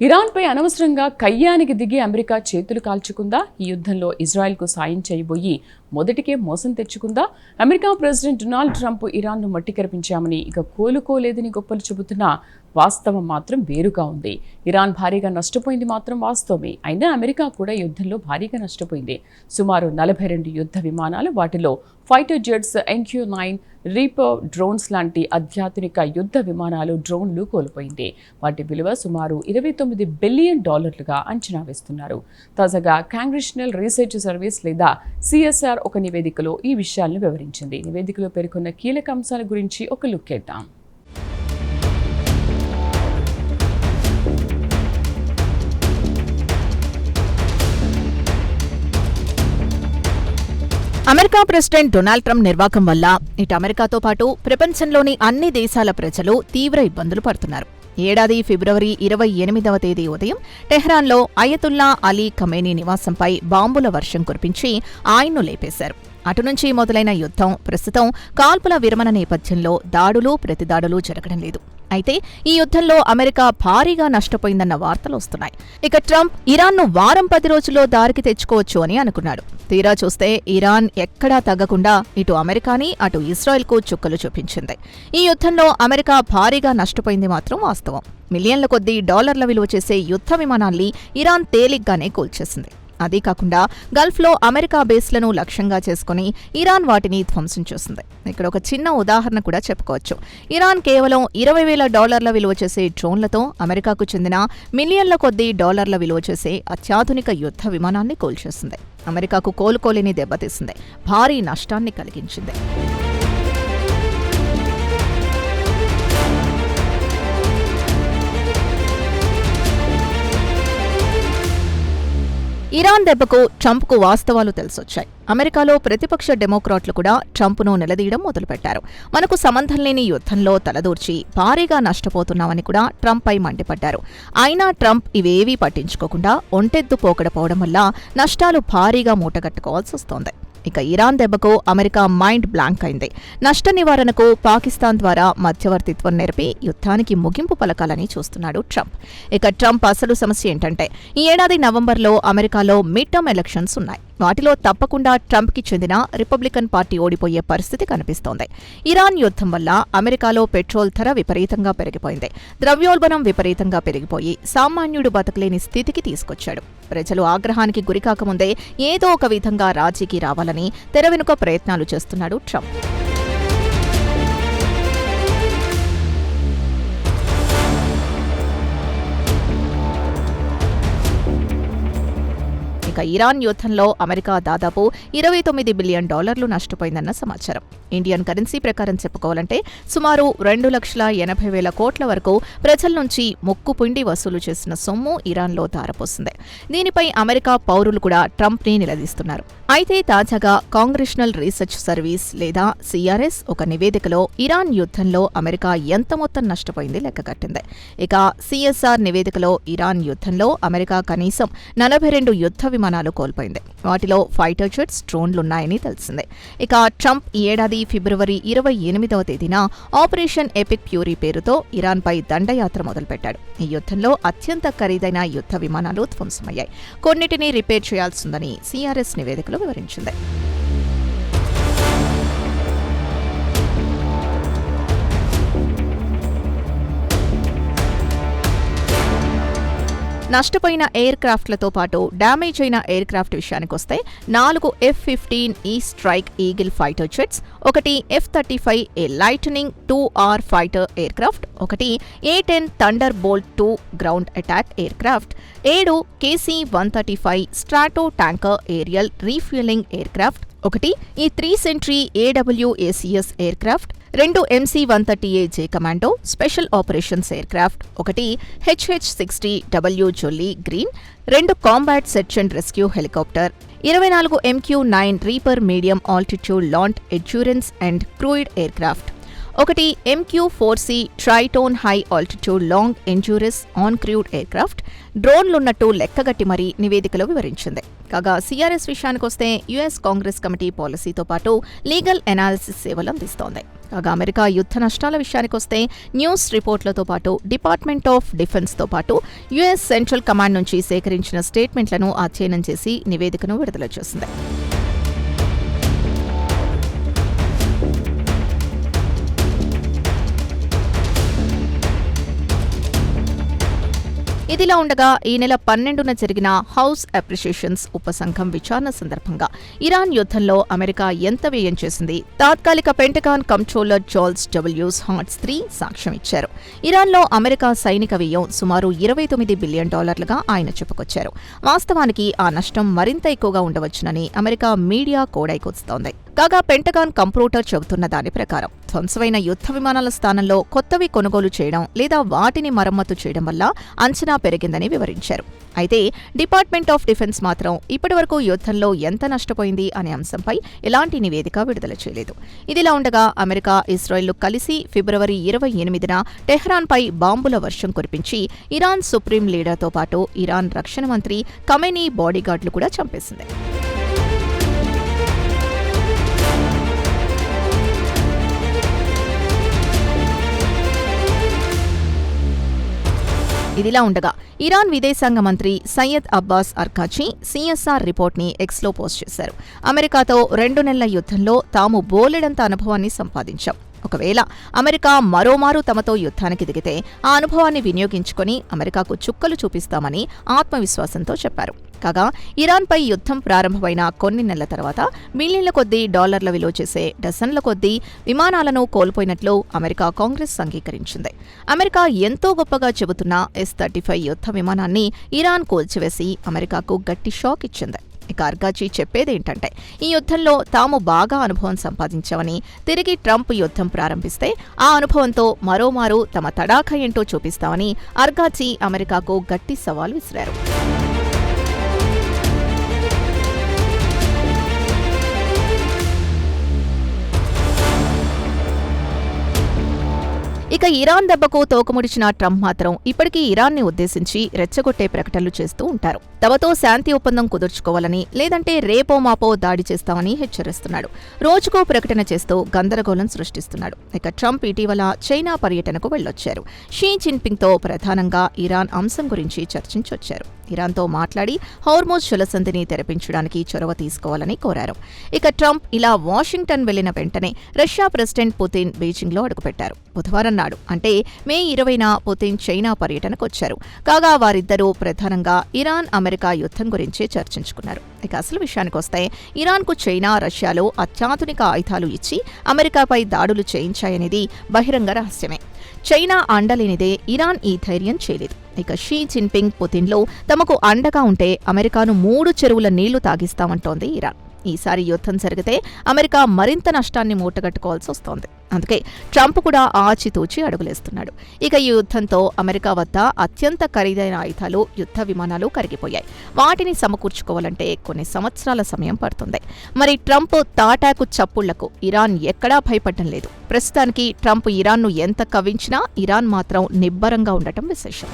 ఇరాన్పై అనవసరంగా కయ్యానికి దిగి అమెరికా చేతులు కాల్చుకుందా? ఈ యుద్ధంలో ఇజ్రాయెల్కు సాయం చేయబోయి మొదటికే మోసం తెచ్చుకుందా? అమెరికా ప్రెసిడెంట్ డొనాల్డ్ ట్రంప్ ఇరాన్ను మట్టి కరిపించామని ఇక కోలుకోలేదని గొప్పలు చెబుతున్నా వాస్తవం మాత్రం వేరుగా ఉంది. ఇరాన్ భారీగా నష్టపోయింది మాత్రం వాస్తవమే. అయినా అమెరికా కూడా యుద్ధంలో భారీగా నష్టపోయింది. సుమారు 42 యుద్ధ విమానాలు, వాటిలో fighter jets, MQ-9 reaper drones లాంటి అత్యాధునిక యుద్ధ విమానాలు, డ్రోన్లు కోల్పోయింది. వాటి విలువ సుమారు $29 బిలియన్ అంచనా వేస్తున్నారు. తాజాగా కాంగ్రెషనల్ రీసెర్చ్ సర్వీస్ లేదా CSR ఒక నివేదికలో ఈ విషయాలను వివరించింది. నివేదికలో పేర్కొన్న కీలక అంశాల గురించి ఒక లుక్ వేద్దాం. అమెరికా ప్రెసిడెంట్ డొనాల్డ్ ట్రంప్ నిర్వాకం వల్ల ఇటు అమెరికాతో పాటు ప్రపంచంలోని అన్ని దేశాల ప్రజలు తీవ్ర ఇబ్బందులు పడుతున్నారు. ఏడాది ఫిబ్రవరి 28వ తేదీ ఉదయం టెహ్రాన్లో అయతుల్లా అలీ ఖమేనీ నివాసంపై బాంబుల వర్షం కురిపించి ఆయన్ను లేపేశారు. అటునుంచి మొదలైన యుద్ధం ప్రస్తుతం కాల్పుల విరమణ నేపథ్యంలో దాడులు ప్రతిదాడులు జరగడం లేదు. అయితే ఈ యుద్ధంలో అమెరికా భారీగా నష్టపోయిందన్న వార్తలు వస్తున్నాయి. ఇక ట్రంప్ ఇరాన్ను వారం 10 రోజుల్లో దారికి తెచ్చుకోవచ్చు అని అనుకున్నాడు. తీరా చూస్తే ఇరాన్ ఎక్కడా తగ్గకుండా ఇటు అమెరికాని అటు ఇజ్రాయెల్కు చుక్కలు చూపించింది. ఈ యుద్ధంలో అమెరికా భారీగా నష్టపోయింది మాత్రం వాస్తవం. మిలియన్ల కొద్దీ డాలర్ల విలువ చేసే యుద్ధ విమానాల్ని ఇరాన్ తేలిగ్గానే కూల్చేసింది. అదీ కాకుండా గల్ఫ్లో అమెరికా బేస్లను లక్ష్యంగా చేసుకుని ఇరాన్ వాటిని ధ్వంసం చేసింది. ఇక్కడ ఒక చిన్న ఉదాహరణ కూడా చెప్పుకోవచ్చు. ఇరాన్ కేవలం $20,000 విలువ చేసే డ్రోన్లతో అమెరికాకు చెందిన మిలియన్ల కొద్దీ డాలర్ల విలువ చేసే అత్యాధునిక యుద్ధ విమానాన్ని కూల్చేసింది. అమెరికాకు కోలుకోలేని దెబ్బతీసింది. భారీ నష్టాన్ని కలిగించింది. ఇరాన్ దెబ్బకు ట్రంప్కు వాస్తవాలు తెలిసొచ్చాయి. అమెరికాలో ప్రతిపక్ష డెమోక్రాట్లు కూడా ట్రంప్ను నిలదీయడం మొదలుపెట్టారు. మనకు సంబంధం లేని యుద్ధంలో తలదూర్చి భారీగా నష్టపోతున్నామని కూడా ట్రంప్పై మండిపడ్డారు. అయినా ట్రంప్ ఇవేవీ పట్టించుకోకుండా ఒంటెద్దు పోకడపోవడం వల్ల నష్టాలు భారీగా మూటగట్టుకోవాల్సి వస్తోంది. ఇక ఇరాన్ దెబ్బకు అమెరికా మైండ్ బ్లాంక్ అయింది. నష్ట నివారణకు పాకిస్తాన్ ద్వారా మధ్యవర్తిత్వం నెరపి యుద్ధానికి ముగింపు పలకాలని చూస్తున్నాడు ట్రంప్. ఇక ట్రంప్ అసలు సమస్య ఏంటంటే ఈ ఏడాది నవంబర్లో అమెరికాలో మిడ్ టర్మ్ ఎలక్షన్స్ ఉన్నాయి. వాటిలో తప్పకుండా ట్రంప్కి చెందిన రిపబ్లికన్ పార్టీ ఓడిపోయే పరిస్థితి కనిపిస్తోంది. ఇరాన్ యుద్ధం వల్ల అమెరికాలో పెట్రోల్ ధర విపరీతంగా పెరిగిపోయింది. ద్రవ్యోల్బణం విపరీతంగా పెరిగిపోయి సామాన్యుడు బతకలేని స్థితికి తీసుకొచ్చాడు. ప్రజలు ఆగ్రహానికి గురికాకముందే ఏదో ఒక విధంగా రాజీకి రావాలని తెర వెనుక ప్రయత్నాలు చేస్తున్నాడు ట్రంప్. ఇక ఇరాన్ యుద్ధంలో అమెరికా దాదాపు $29 బిలియన్ నష్టపోయిందన్న సమాచారం. ఇండియన్ కరెన్సీ ప్రకారం చెప్పుకోవాలంటే సుమారు 2,80,000 కోట్ల వరకు ప్రజల నుంచి ముక్కుపిండి వసూలు చేసిన సొమ్ము ఇరాన్లో ధారపోసింది. దీనిపై అమెరికా పౌరులు కూడా ట్రంప్ని నిలదీస్తున్నారు. అయితే తాజాగా కాంగ్రెషనల్ రీసెర్చ్ సర్వీస్ లేదా CRS ఒక నివేదికలో ఇరాన్ యుద్ధంలో అమెరికా ఎంత మొత్తం నష్టపోయింది లెక్కగట్టింది. ఇక CSR నివేదికలో ఇరాన్ యుద్ధంలో అమెరికా కనీసం 42 యుద్ధ విమానాలు కోల్పోయింది. వాటిలో ఫైటర్ జెట్స్, డ్రోన్లున్నాయని తెలిసిందే. ఇక ట్రంప్ ఈ ఏడాది ఫిబ్రవరి 28వ తేదీన ఆపరేషన్ ఎపిక్ ఫ్యూరీ పేరుతో ఇరాన్పై దండయాత్ర మొదలుపెట్టాడు. ఈ యుద్ధంలో అత్యంత ఖరీదైన యుద్ధ విమానాలు ధ్వంసమయ్యాయి. కొన్నిటిని రిపేర్ చేయాల్సిందని CRS నివేదికలో వివరించింది. నష్టపోయిన ఎయిర్ క్రాఫ్ట్లతో పాటు డ్యామేజ్ అయిన ఎయిర్ క్రాఫ్ట్ విషయానికొస్తే 4 F-15E Strike Eagle fighter jets, 1 F-35 A Lightning 2R fighter aircraft, 1 A-10 Thunderbolt 2 ground attack aircraft, 7 KC-135 Stratotanker aerial refuelling aircraft, 1 E 3 Sentry AWACS aircraft, 2 MC-130A J Commando special operations aircraft, 1 HH-60W Jolly Green, 2 combat search and rescue helicopter, 24 MQ-9 Reaper medium altitude long endurance and crewed aircraft, ఒకటి MQ-4C Triton high altitude long endurance uncrewed aircraft డ్రోన్లున్నట్టు లెక్కగట్టి మరీ నివేదికలో వివరించింది. కాగా CRS విషయానికొస్తే US Congress committee పాలసీతో పాటు లీగల్ ఎనాలిసిస్ సేవలు అందిస్తోంది. కాగా అమెరికా యుద్ధ నష్టాల విషయానికొస్తే న్యూస్ రిపోర్ట్లతో పాటు డిపార్ట్మెంట్ ఆఫ్ డిఫెన్స్తో పాటు US సెంట్రల్ కమాండ్ నుంచి సేకరించిన స్టేట్మెంట్లను అధ్యయనం చేసి నివేదికను విడుదల చేసింది. ఇదిలా ఉండగా ఈ నెల 12న జరిగిన హౌస్ అప్రిషియేషన్స్ ఉపసంఘం విచారణ సందర్భంగా ఇరాన్ యుద్ధంలో అమెరికా ఎంత వ్యయం చేసింది తాత్కాలిక pentagon controller Charles W. Hearts III సాక్ష్యం ఇచ్చారు. ఇరాన్లో అమెరికా సైనిక వ్యయం సుమారు $29 బిలియన్ ఆయన చెప్పుకొచ్చారు. వాస్తవానికి ఆ నష్టం మరింత ఎక్కువగా ఉండవచ్చునని అమెరికా మీడియా కోడైకొస్తోంది. కాగా పెంటగాన్ కంప్యూటర్ చెబుతున్న దాని ప్రకారం ధ్వంసమైన యుద్ధ విమానాల స్థానంలో కొత్తవి కొనుగోలు చేయడం లేదా వాటిని మరమ్మతు చేయడం వల్ల అంచనా పెరిగిందని వివరించారు. అయితే డిపార్ట్మెంట్ ఆఫ్ డిఫెన్స్ మాత్రం ఇప్పటివరకు యుద్ధంలో ఎంత నష్టపోయింది అనే అంశంపై ఎలాంటి నివేదిక విడుదల చేయలేదు. ఇదిలా ఉండగా అమెరికా, ఇజ్రాయెల్లు కలిసి ఫిబ్రవరి 28న టెహ్రాన్పై బాంబుల వర్షం కురిపించి ఇరాన్ సుప్రీం లీడర్తో పాటు ఇరాన్ రక్షణ మంత్రి ఖమేనీ బాడీగార్డులు కూడా చంపేసింది. ఇదిలా ఉండగా ఇరాన్ విదేశాంగ మంత్రి సయ్యద్ అబ్బాస్ అర్కాచీ CSR రిపోర్ట్ని ఎక్స్లో పోస్ట్ చేశారు. అమెరికాతో 2 నెలల యుద్ధంలో తాము బోలెడంత అనుభవాన్ని సంపాదించాం. ఒకవేళ అమెరికా మరోమారు తమతో యుద్ధానికి దిగితే ఆ అనుభవాన్ని వినియోగించుకుని అమెరికాకు చుక్కలు చూపిస్తామని ఆత్మవిశ్వాసంతో చెప్పారు. కాగా ఇరాన్పై యుద్ధం ప్రారంభమైన కొన్ని నెలల తర్వాత మిలియన్ల కొద్దీ డాలర్ల విలువ చేసే డజన్ల కొద్దీ విమానాలను కోల్పోయినట్లు అమెరికా కాంగ్రెస్ అంగీకరించింది. అమెరికా ఎంతో గొప్పగా చెబుతున్న S-35 యుద్ధ విమానాన్ని ఇరాన్ కూల్చివేసి అమెరికాకు గట్టి షాక్ ఇచ్చింది. ఇక అర్గాచీ చెప్పేదేంటంటే ఈ యుద్ధంలో తాము బాగా అనుభవం సంపాదించామని, తిరిగి ట్రంప్ యుద్ధం ప్రారంభిస్తే ఆ అనుభవంతో మరోమారు తమ తడాఖా ఏంటో చూపిస్తామని అర్గాచీ అమెరికాకు గట్టి సవాల్ విసిరారు. ఇక ఇరాన్ దెబ్బకు తోకముడిచిన ట్రంప్ మాత్రం ఇప్పటికీ ఇరాన్ని ఉద్దేశించి రెచ్చగొట్టే ప్రకటనలు చేస్తూ ఉంటారు. తమతో శాంతి ఒప్పందం కుదుర్చుకోవాలని, లేదంటే రేపో మాపో దాడి చేస్తామని హెచ్చరిస్తున్నాడు. రోజుకో ప్రకటన చేస్తూ గందరగోళం సృష్టిస్తున్నాడు. ఇక ట్రంప్ ఇటీవల చైనా పర్యటనకు వెళ్లొచ్చారు. షీ జిన్పింగ్తో ప్రధానంగా ఇరాన్ అంశం గురించి చర్చించొచ్చారు. ఇరాన్తో మాట్లాడి హోర్మోజ్ జలసంధిని తెరపించడానికి చొరవ తీసుకోవాలని కోరారు. ఇక ట్రంప్ ఇలా వాషింగ్టన్ వెళ్లిన వెంటనే రష్యా ప్రెసిడెంట్ పుతిన్ బీజింగ్లో అడుగుపెట్టారు. బుధవారం నాడు అంటే మే 20న పుతిన్ చైనా పర్యటనకు వచ్చారు. కాగా వారిద్దరూ ప్రధానంగా ఇరాన్ అమెరికా యుద్ధం గురించే చర్చించుకున్నారు. ఇక అసలు విషయానికొస్తే ఇరాన్కు చైనా, రష్యాలో అత్యాధునిక ఆయుధాలు ఇచ్చి అమెరికాపై దాడులు చేయించాయనేది బహిరంగ రహస్యమే. చైనా అండలేనిదే ఇరాన్ ఈ ధైర్యం చేయలేదు. ఇక షీ జిన్పింగ్, పుతిన్లో తమకు అండగా ఉంటే అమెరికాను 3 చెరువుల నీళ్లు తాగిస్తామంటోంది ఇరాన్. ఈసారి యుద్ధం జరిగితే అమెరికా మరింత నష్టాన్ని మూటగట్టుకోవాల్సి వస్తోంది. అందుకే ట్రంప్ కూడా ఆచితూచి అడుగులేస్తున్నాడు. ఇక ఈ యుద్ధంతో అమెరికా వద్ద అత్యంత ఖరీదైన ఆయుధాలు, యుద్ధ విమానాలు కరిగిపోయాయి. వాటిని సమకూర్చుకోవాలంటే కొన్ని సంవత్సరాల సమయం పడుతుంది. మరి ట్రంప్ తాటాకు చప్పుళ్లకు ఇరాన్ ఎక్కడా భయపడడం లేదు. ప్రస్తుతానికి ట్రంప్ ఇరాన్ను ఎంత కవ్వించినా ఇరాన్ మాత్రం నిబ్బరంగా ఉండటం విశేషం.